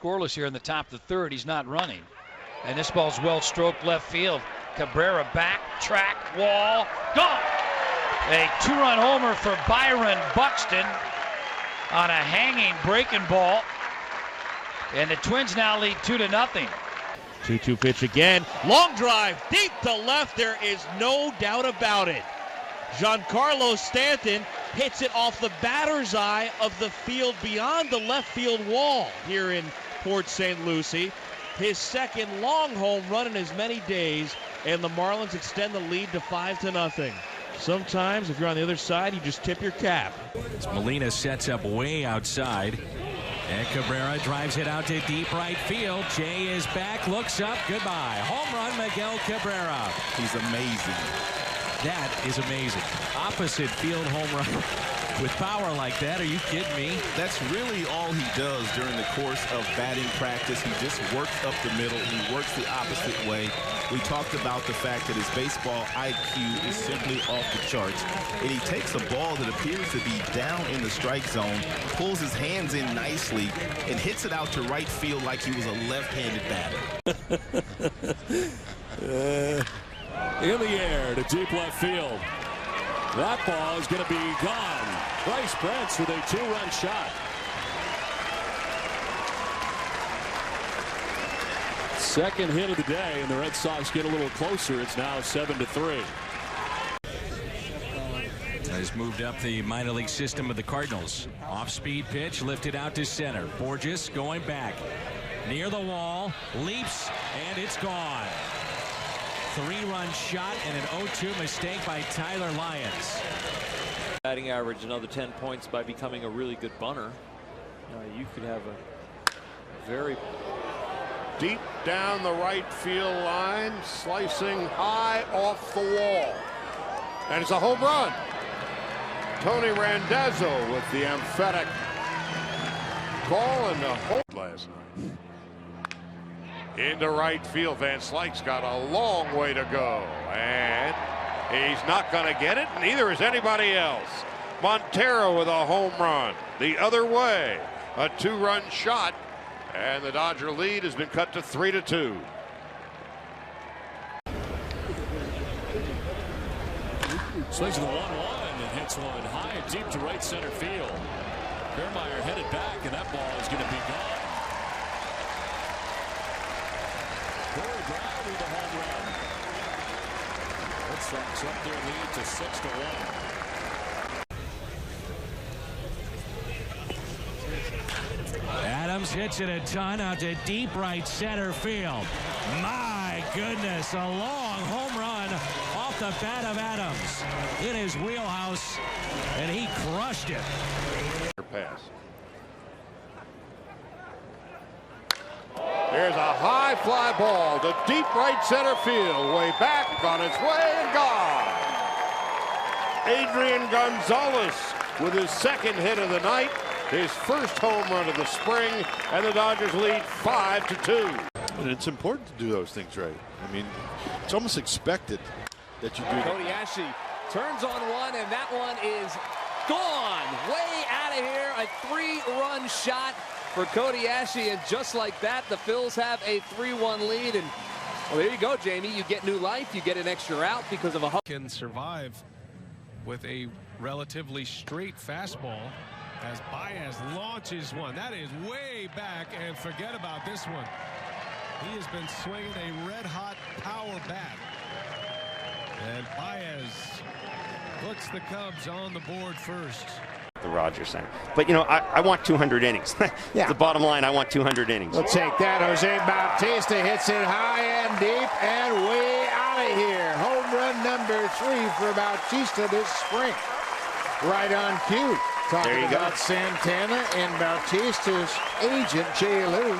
Scoreless here in the top of the third. He's not running. And this ball's well stroked left field. Cabrera back, track, wall, gone. A two-run homer for Byron Buxton on a hanging breaking ball. And the Twins now lead 2-0. 2-2 pitch again. Long drive, deep to left. There is no doubt about it. Giancarlo Stanton hits it off the batter's eye of the field beyond the left field wall here in Port St. Lucie. His second long home run in as many days, and the Marlins extend the lead to 5-0. Sometimes, if you're on the other side, you just tip your cap. Molina sets up way outside. And Cabrera drives it out to deep right field. Jay is back, looks up, goodbye. Home run, Miguel Cabrera. He's amazing. That is amazing. Opposite field home run with power like that. Are you kidding me? That's really all he does during the course of batting practice. He just works up the middle. He works the opposite way. We talked about the fact that his baseball IQ is simply off the charts. And he takes a ball that appears to be down in the strike zone, pulls his hands in nicely, and hits it out to right field like he was a left-handed batter. In the air to deep left field. That ball is going to be gone. Bryce Brents with a two-run shot. Second hit of the day, and the Red Sox get a little closer. It's now 7-3. Has moved up the minor league system of the Cardinals. Off-speed pitch lifted out to center. Borges going back. Near the wall. Leaps, and it's gone. Three-run shot and an 0-2 mistake by Tyler Lyons. Batting average another 10 points by becoming a really good bunter. You could have a very deep down the right field line, slicing high off the wall, and it's a home run. Tony Randazzo with the emphatic call and the home last night. Into right field, Van Slyke's got a long way to go, and he's not going to get it, neither is anybody else. Montero with a home run the other way, a two-run shot, and the Dodger lead has been cut to 3-2. Swings to the 1-1 and hits one high and deep to right center field. Kiermaier headed back, and that ball is going to be gone. Corey Brown with the home run. Red Sox up their lead to 6-1. Adams hits it a ton out to deep right center field. My goodness, a long home run off the bat of Adams in his wheelhouse, and he crushed it. Pass. There's a high fly ball to deep right center field, way back, on its way and gone. Adrian Gonzalez with his second hit of the night, his first home run of the spring, and the Dodgers lead 5-2. And it's important to do those things right. I mean, it's almost expected that you do that. Kodiashi turns on one, and that one is gone. Way out of here. A three-run shot for Kodiashi, and just like that, the Phils have a 3-1 lead. And well, there you go, Jamie. You get new life. You get an extra out because of a can survive with a relatively straight fastball as Baez launches one. That is way back, and forget about this one. He has been swinging a red-hot power bat. And Baez puts the Cubs on the board first. The Rogers Center. But, you know, I want 200 innings. Yeah. The bottom line, I want 200 innings. We'll take that. Jose Bautista hits it high and deep and way out of here. Home run number 3 for Bautista this spring. Right on cue. Talking about Santana and Bautista's agent, Jay Lou.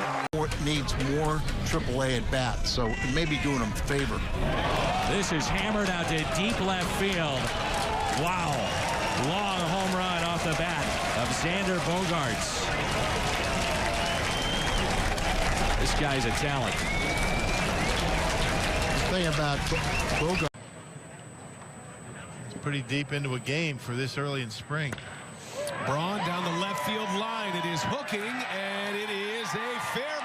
Needs more AAA at bats, so it may be doing him a favor. This is hammered out to deep left field. Wow. Long home run off the bat of Xander Bogaerts. This guy's a talent. The thing about Bogaerts. It's pretty deep into a game for this early in spring. Braun down the left field line. It is hooking, and it is a fair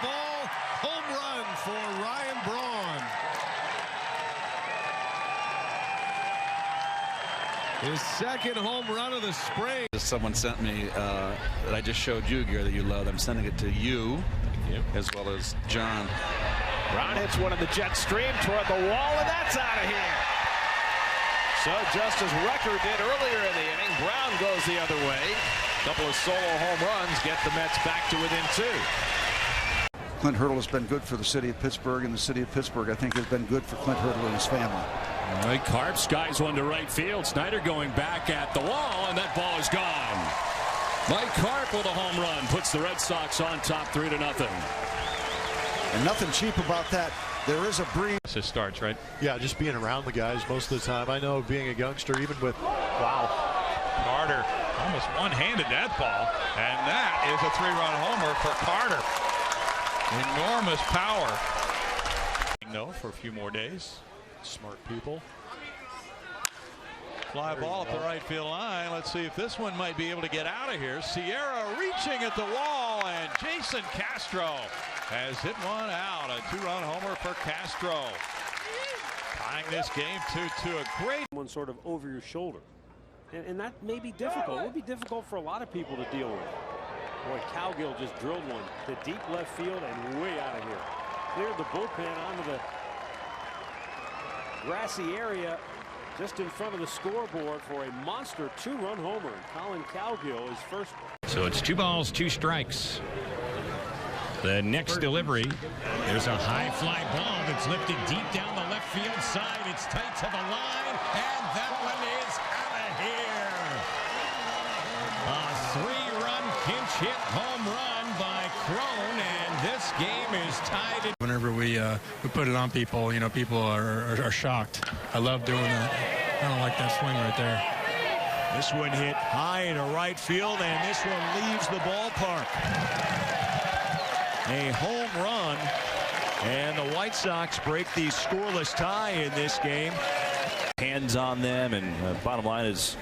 His second home run of the spring. Someone sent me that I just showed you, Gary, that you love. I'm sending it to you, as well as John. Brown hits one in the jet stream toward the wall, and that's out of here. So just as Rucker did earlier in the inning, Brown goes the other way. A couple of solo home runs get the Mets back to within 2. Clint Hurdle has been good for the city of Pittsburgh, and the city of Pittsburgh, I think, has been good for Clint Hurdle and his family. All right, Carp skies one to right field. Snyder going back at the wall, and that ball is gone. Mike Carp with a home run puts the Red Sox on top 3-0. And nothing cheap about that. There is a breeze. It starts, right? Yeah, just being around the guys most of the time. I know being a youngster, even with, wow. Carter almost one-handed that ball, and that is a 3-run homer for Carter. Enormous power. No, for a few more days. Smart people. Fly ball up the right field line. Let's see if this one might be able to get out of here. Sierra reaching at the wall, and Jason Castro has hit one out. A 2-run homer for Castro. Tying this game to a great one sort of over your shoulder. And that may be difficult. It would be difficult for a lot of people to deal with. Boy, Cowgill just drilled one to deep left field and way out of here. Cleared the bullpen onto the grassy area just in front of the scoreboard for a monster 2-run homer. Colin Cowgill is first. So it's 2 balls, 2 strikes. The next delivery, there's a high fly ball that's lifted deep down the left field side. It's tight to the line, and that one is out of here. A 3-run pinch hit home run by Crone, and this game is tied. Whenever we put it on people, people are shocked. I love doing that. I don't like that swing right there. This one hit high into right field, and this one leaves the ballpark. A home run, and the White Sox break the scoreless tie in this game. Hands on them, and bottom line is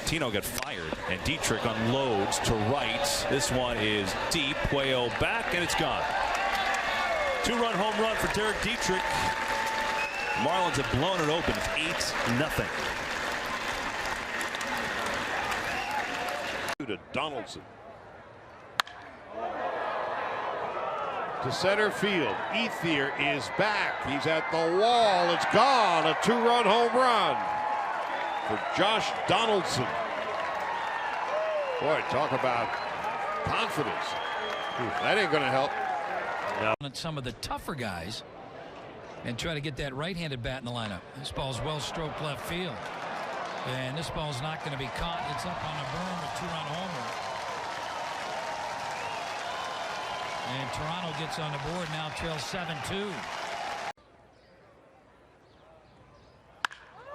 Tino got fired, and Dietrich unloads to right. This one is deep, way back, and it's gone. 2-run home run for Derek Dietrich. Marlins have blown it open. It's 8-0. To Donaldson. To center field. Ethier is back. He's at the wall. It's gone. A 2-run home run for Josh Donaldson. Boy, talk about confidence. That ain't going to help. And some of the tougher guys and try to get that right-handed bat in the lineup. This ball's well stroked left field. And this ball's not going to be caught. It's up on a berm, a 2-run homer. And Toronto gets on the board now, trails 7-2.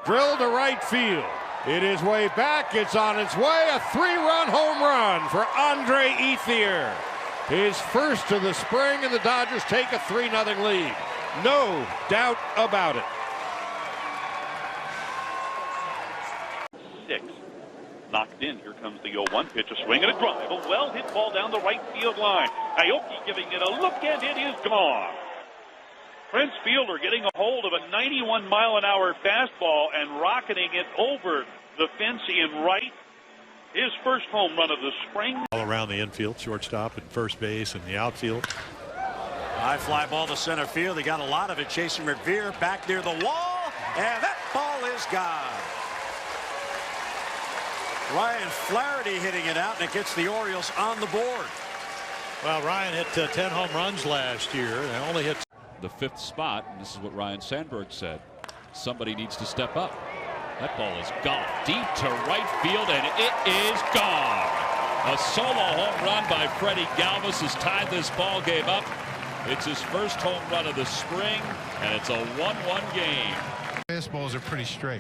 Drilled to right field. It is way back. It's on its way. A 3-run home run for Andre Ethier. His first of the spring, and the Dodgers take a 3-0 lead. No doubt about it. 6. Knocked in. Here comes the 0-1 pitch. A swing and a drive. A well-hit ball down the right field line. Aoki giving it a look, and it is gone. Prince Fielder getting a hold of a 91-mile-an-hour fastball and rocketing it over the fence in right. His first home run of the spring. All around the infield, shortstop and first base and the outfield. High fly ball to center field. He got a lot of it. Jason Revere back near the wall, and that ball is gone. Ryan Flaherty hitting it out, and it gets the Orioles on the board. Well, Ryan hit 10 home runs last year and only hit the 5th spot. And this is what Ryan Sandberg said. Somebody needs to step up. That ball is gone deep to right field, and it is gone. A solo home run by Freddie Galvis has tied this ball game up. It's his first home run of the spring, and it's a 1-1 game. Fastballs are pretty straight.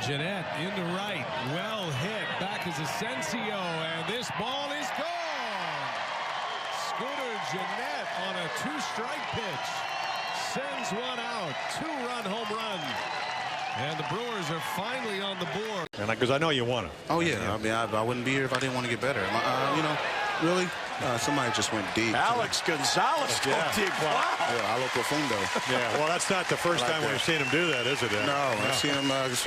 Jeanette into right. Well hit. Back is Asensio, and this ball is gone. Scooter Jeanette on a 2-strike pitch. Sends one out. 2-run home run. And the Brewers are finally on the board. And because I know you want to. Oh, yeah. I mean, I wouldn't be here if I didn't want to get better. Really, Somebody just went deep. Alex Gonzalez going deep. Wow. Yeah, a lo profundo. Yeah, well, that's not the first time we've seen him do that, is it? No, I've seen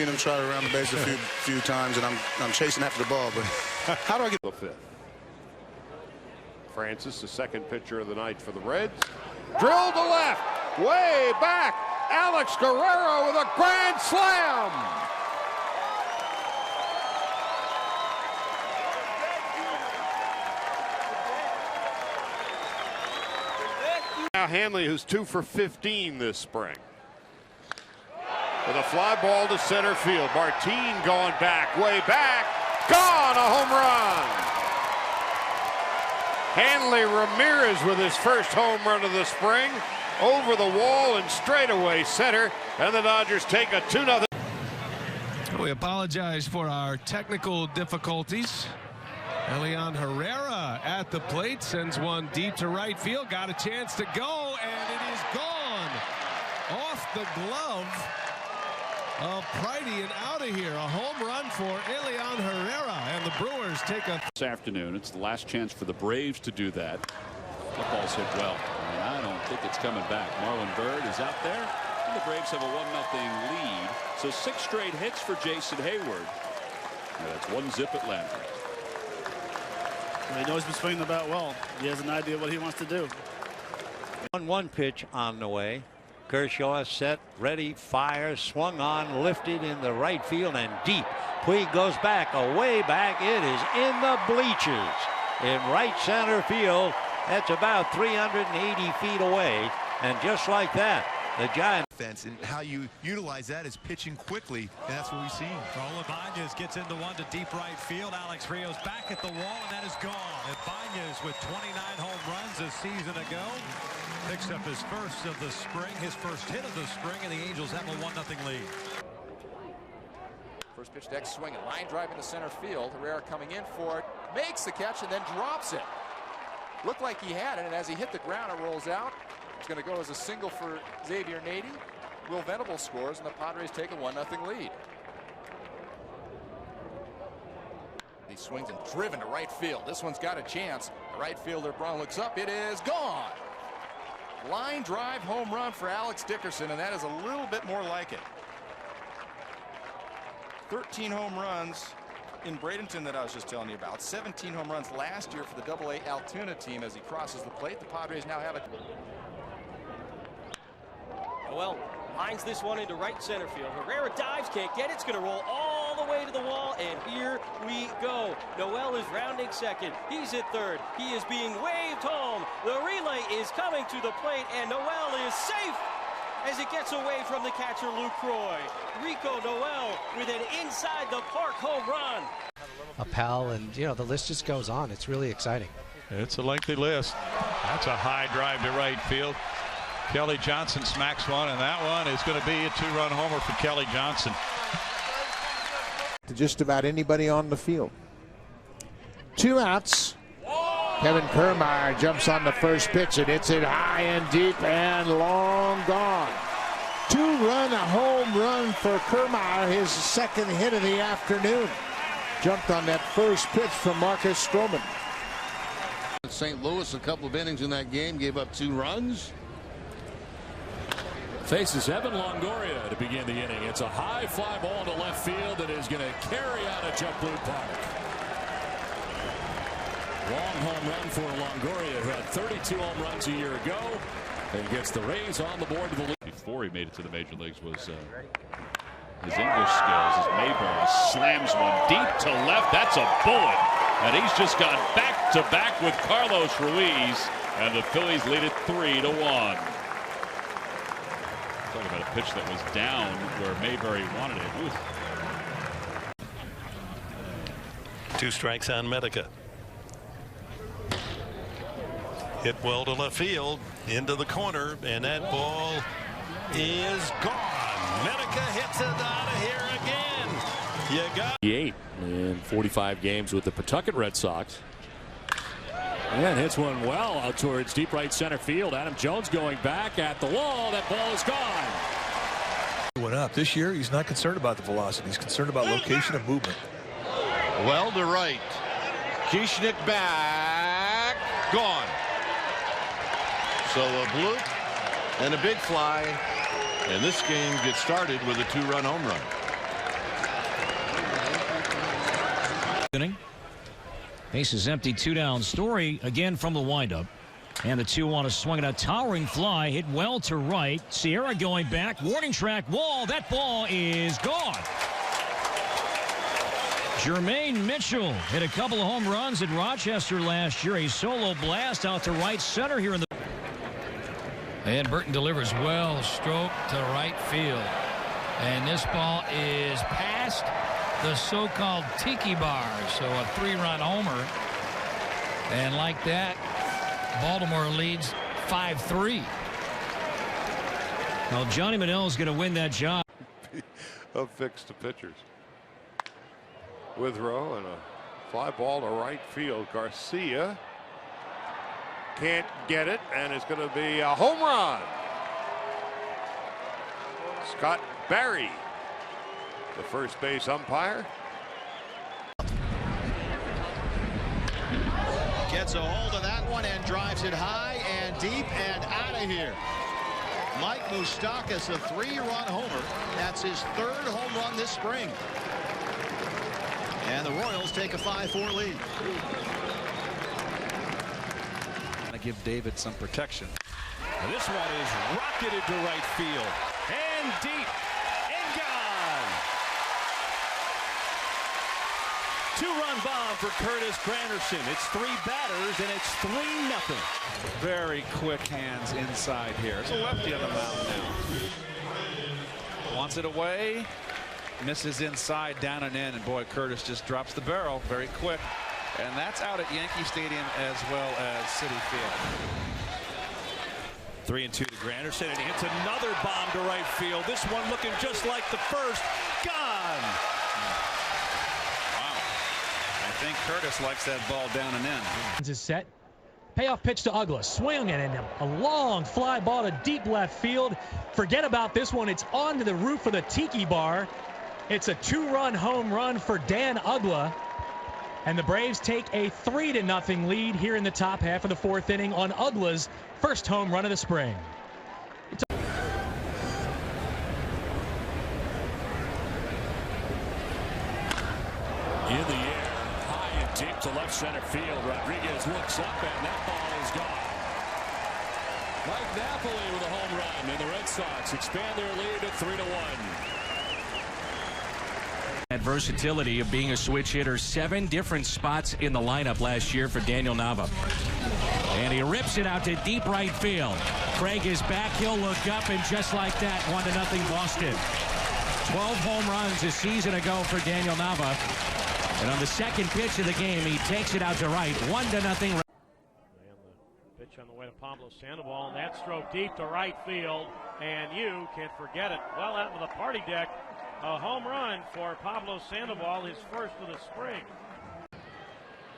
him try to around the base a few times, and I'm chasing after the ball. But how do I get the fifth? Francis, the second pitcher of the night for the Reds. Drilled to left, way back. Alex Guerrero with a grand slam. Now Hanley, who's 2 for 15 this spring. With a fly ball to center field. Martin going back, way back. Gone, a home run. Hanley Ramirez with his first home run of the spring. Over the wall and straightaway center. And the Dodgers take a 2-0. We apologize for our technical difficulties. Elian Herrera at the plate sends one deep to right field. Got a chance to go, and it is gone. Off the glove of Pridey and out of here. A home run for Elian Herrera, and the Brewers take a... This afternoon, it's the last chance for the Braves to do that. That ball's hit well. I don't think it's coming back. Marlon Byrd is out there, and the Braves have a 1-0 lead. So 6 straight hits for Jason Hayward. And that's 1-0 Atlanta. He knows he's been swinging the bat well. He has an idea what he wants to do. 1-1 pitch on the way. Kershaw set, ready, fires, swung on, lifted in the right field and deep. Puig goes back, away back. It is in the bleachers in right center field. That's about 380 feet away. And just like that, the Giants. And how you utilize that is pitching quickly, and that's what we've seen. Ibanez gets into one to deep right field. Alex Rios back at the wall, and that is gone. Ibanez with 29 home runs a season ago picks up his first of the spring, his first hit of the spring, and the Angels have a 1-0 lead. First pitch deck swinging, line drive into center field. Herrera coming in for it, makes the catch and then drops it. Looked like he had it, and as he hit the ground, it rolls out. It's going to go as a single for Xavier Nady. Will Venable scores, and the Padres take a 1-0 lead. He swings and driven to right field. This one's got a chance. The right fielder, Braun, looks up. It is gone. Line drive home run for Alex Dickerson, and that is a little bit more like it. 13 home runs in Bradenton that I was just telling you about. 17 home runs last year for the AA Altoona team as he crosses the plate. The Padres now have it. Noel lines this one into right center field. Herrera dives, can't get it. It's going to roll all the way to the wall, and here we go. Noel is rounding second. He's at third. He is being waved home. The relay is coming to the plate, and Noel is safe as it gets away from the catcher, Luke Croy. Rico Noel with an inside the park home run. A pal, and you know, the list just goes on. It's really exciting. It's a lengthy list. That's a high drive to right field. Kelly Johnson smacks one, and that one is going to be a 2-run homer for Kelly Johnson. To just about anybody on the field. 2 outs. Kevin Kiermaier jumps on the first pitch and hits it high and deep and long gone. 2-run home run for Kiermaier, his second hit of the afternoon. Jumped on that first pitch from Marcus Stroman. St. Louis, a couple of innings in that game, gave up 2 runs. Faces Evan Longoria to begin the inning. It's a high fly ball to left field that is going to carry out of Jet Blue Park. Long home run for Longoria, who had 32 home runs a year ago. And gets the Rays on the board to the lead. Before he made it to the major leagues was his English skills as Mayberry slams one deep to left. That's a bullet. And he's just gone back-to-back with Carlos Ruiz. And the Phillies lead it 3-1. Talking about a pitch that was down where Mayberry wanted it. Ooh. 2 strikes on Medica. Hit well to left field, into the corner, and that ball is gone. Medica hits it out of here again. You got 8 in 45 games with the Pawtucket Red Sox. And hits one well out towards deep right center field. Adam Jones going back at the wall. That ball is gone. Went up this year. He's not concerned about the velocity. He's concerned about location and movement. Well to right. Kieschnick back. Gone. So a bloop and a big fly. And this game gets started with a 2-run home run. Inning. Base is empty, 2 down. Story again from the windup. And the 2-1, a swing and a towering fly hit well to right. Sierra going back, warning track wall. That ball is gone. Jermaine Mitchell hit a couple of home runs at Rochester last year. A solo blast out to right center here in the. And Burton delivers well, stroke to right field. And this ball is past the so-called tiki bar. So a 3-run homer. And like that, Baltimore leads 5-3. Well, Johnny Manel is going to win that job. A fix to pitchers. Withrow and a fly ball to right field. Garcia can't get it, and it's going to be a home run. Scott Barry, the first base umpire. Gets a hold of that one and drives it high and deep and out of here. Mike Moustakas, a 3-run homer. That's his 3rd home run this spring. And the Royals take a 5-4 lead. To give David some protection. And this one is rocketed to right field. And deep. And gone. 2-run bomb for Curtis Granderson. It's 3 batters, and it's 3-0. Very quick hands inside here. It's a lefty on the mound now. Wants it away. Misses inside, down and in, and boy, Curtis just drops the barrel very quick. And that's out at Yankee Stadium as well as Citi Field. 3-2 to Granderson, and he hits another bomb to right field. This one looking just like the first. Gone. Wow. I think Curtis likes that ball down and in. Is set. Payoff pitch to Ugla. Swing and a long fly ball to deep left field. Forget about this one. It's onto the roof of the tiki bar. It's a 2-run home run for Dan Ugla. And the Braves take a 3-0 lead here in the top half of the 4th inning on Ugla's first home run of the spring. In the air, high and deep to left center field. Rodriguez looks up, and that ball is gone. Mike Napoli with a home run, and the Red Sox expand their lead to 3-1. That versatility of being a switch hitter, 7 different spots in the lineup last year for Daniel Nava. And he rips it out to deep right field. Craig is back, he'll look up, and just like that, 1-0 Boston. 12 home runs a season ago for Daniel Nava. And on the second pitch of the game, he takes it out to right, 1-0. And the pitch on the way to Pablo Sandoval, and that stroke deep to right field, and you can't forget it. Well out of the party deck. A home run for Pablo Sandoval, his first of the spring.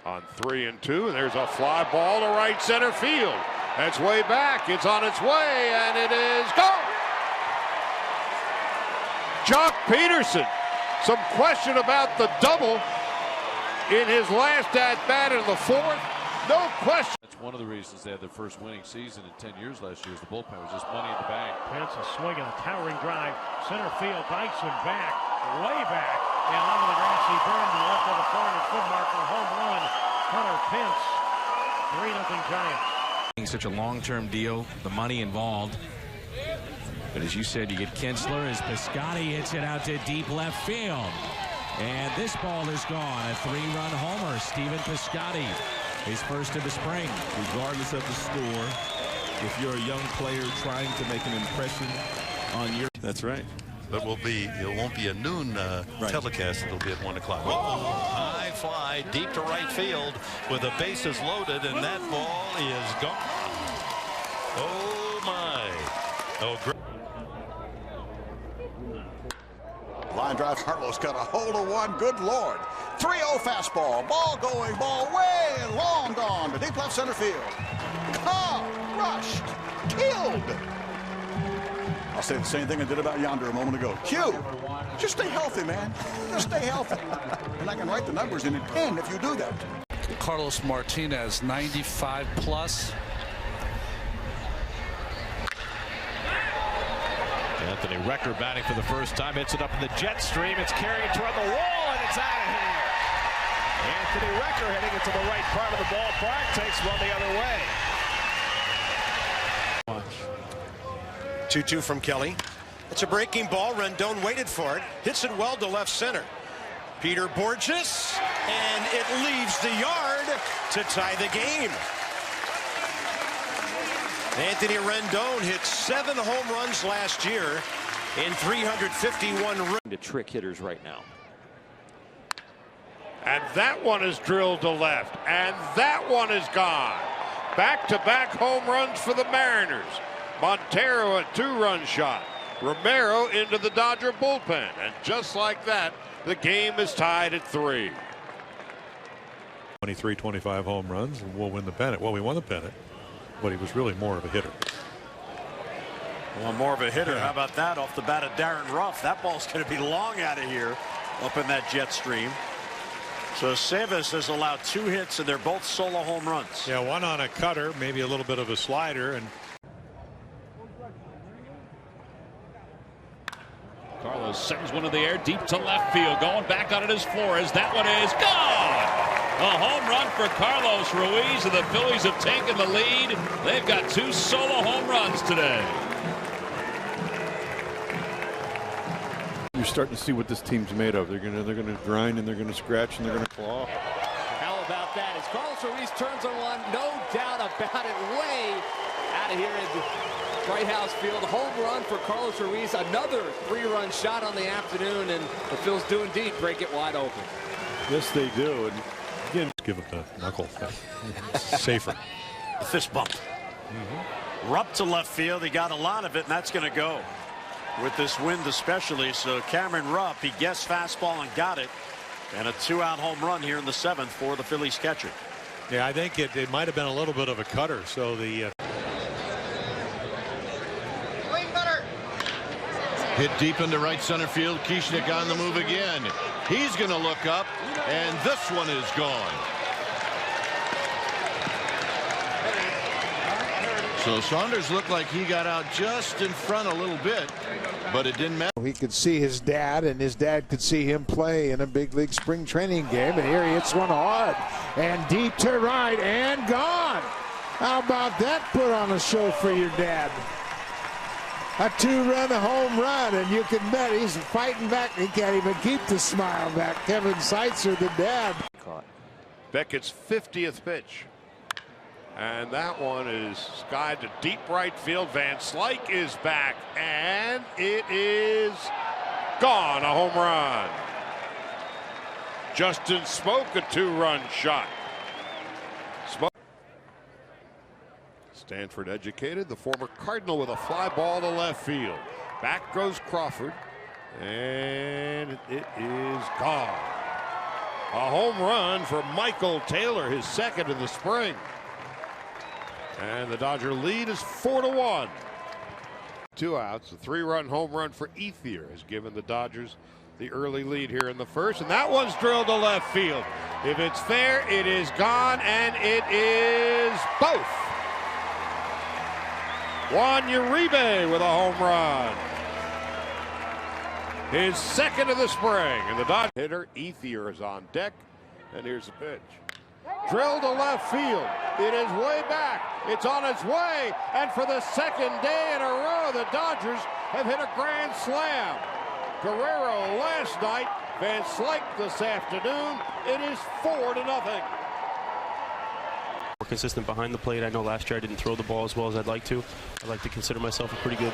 On 3-2, and there's a fly ball to right center field. That's way back. It's on its way, and it is gone. Jock Peterson. Some question about the double in his last at-bat in the 4th. No question. That's one of the reasons they had their first winning season in 10 years last year. The bullpen was just money in the bank. Pence a swing and a towering drive. Center field, Dyson back, way back, and onto the grassy berm to the left of the 400-foot marker. Home run, Hunter Pence. 3-0 Giants. Such a long-term deal, the money involved. But as you said, you get Kinsler as Piscotty hits it out to deep left field. And this ball is gone. A 3-run homer. Steven Piscotty, his first of the spring. Regardless of the score, if you're a young player trying to make an impression on your... That's right. But it won't be a noon telecast. It'll be at 1 o'clock. High fly deep to right field with the bases loaded, and that ball is gone. Oh my. Oh, great. Line drive, Carlos got a hold of one. Good Lord. 3-0 fastball. Ball going, ball way and long gone to deep left center field. Rushed. Killed. I'll say the same thing I did about Yonder a moment ago. Q, just stay healthy, man. Just stay healthy. And I can write the numbers in a pen if you do that. Carlos Martinez, 95 plus. Anthony Recker batting for the first time, hits it up in the jet stream. It's carried toward the wall, and it's out of here. Anthony Recker hitting it to the right part of the ballpark, takes one the other way. 2-2 from Kelly. It's a breaking ball. Rendon waited for it. Hits it well to left center. Peter Borges, and it leaves the yard to tie the game. Anthony Rendon hit 7 home runs last year in 351 runs. To trick hitters right now. And that one is drilled to left, and that one is gone. Back-to-back home runs for the Mariners. Montero a 2-run shot. Romero into the Dodger bullpen, and just like that, the game is tied at 3. 23, 25 home runs, and we'll win the pennant. Well, we won the pennant, but he was really more of a hitter. Well, more of a hitter. How about that off the bat of Darren Ruff? That ball's going to be long out of here up in that jet stream. So Savas has allowed 2 hits, and they're both solo home runs. Yeah, one on a cutter, maybe a little bit of a slider, and Carlos sends one in the air deep to left field. Going back on it is Flores. That one is gone. A home run for Carlos Ruiz, and the Phillies have taken the lead. They've got 2 solo home runs today. You're starting to see what this team's made of. They're gonna grind, and they're gonna scratch, and they're gonna claw. How about that? As Carlos Ruiz turns on one, no doubt about it, way out of here in Bright House Field. Home run for Carlos Ruiz. Another 3-run shot on the afternoon, and the Phils do indeed break it wide open. Yes, they do. And again, give it the knuckle. Safer. The fist bump. Rupp to left field. He got a lot of it, and that's going to go with this wind especially. So Cameron Rupp, he guessed fastball and got it. And a 2-out home run here in the 7th for the Phillies catcher. Yeah, I think it might have been a little bit of a cutter. So the Hit deep into right center field. Kishnik on the move again. He's going to look up, and this one is gone. So Saunders looked like he got out just in front a little bit, but it didn't matter. He could see his dad, and his dad could see him play in a big league spring training game, and here he hits one hard and deep to right and gone. How about that put on a show for your dad? A 2-run home run, and you can bet he's fighting back. He can't even keep the smile back. Kevin Seitzer, the dad. Beckett's 50th pitch. And that one is skied to deep right field. Van Slyke is back, and it is gone. A home run. Justin Smoke, a 2-run shot. Stanford educated, the former Cardinal, with a fly ball to left field. Back goes Crawford, and it is gone. A home run for Michael Taylor, his 2nd of the spring. And the Dodger lead is 4-1. 2 outs. A 3-run home run for Ethier has given the Dodgers the early lead here in the 1st, and that one's drilled to left field. If it's fair, it is gone, and it is both. Juan Uribe with a home run. His 2nd of the spring. And the Dodger hitter Ethier is on deck. And here's the pitch. Drilled to left field. It is way back. It's on its way. And for the 2nd day in a row, the Dodgers have hit a grand slam. Guerrero last night. Van Slyke this afternoon. It is 4-0. More consistent behind the plate. I know last year I didn't throw the ball as well as I'd like to. I'd like to consider myself a pretty good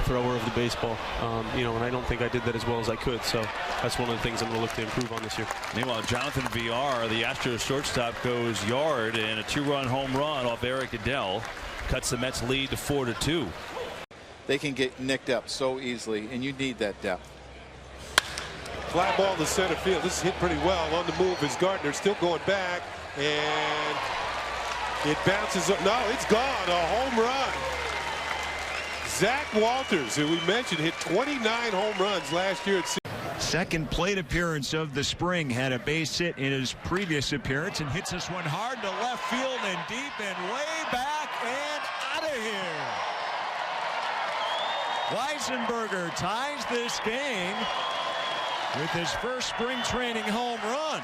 thrower of the baseball, and I don't think I did that as well as I could. So that's one of the things I'm going to look to improve on this year. Meanwhile, Jonathan Villar, the Astros shortstop, goes yard, and a 2-run home run off Eric Adell cuts the Mets lead to 4-2. They can get nicked up so easily, and you need that depth. Fly ball to center field. This is hit pretty well. On the move is Gardner, still going back, and it bounces up. No, it's gone. A home run. Zach Walters, who we mentioned, hit 29 home runs last year at second plate appearance of the spring. Had a base hit in his previous appearance and hits this one hard to left field and deep and way back and out of here. Weisenberger ties this game with his first spring training home run.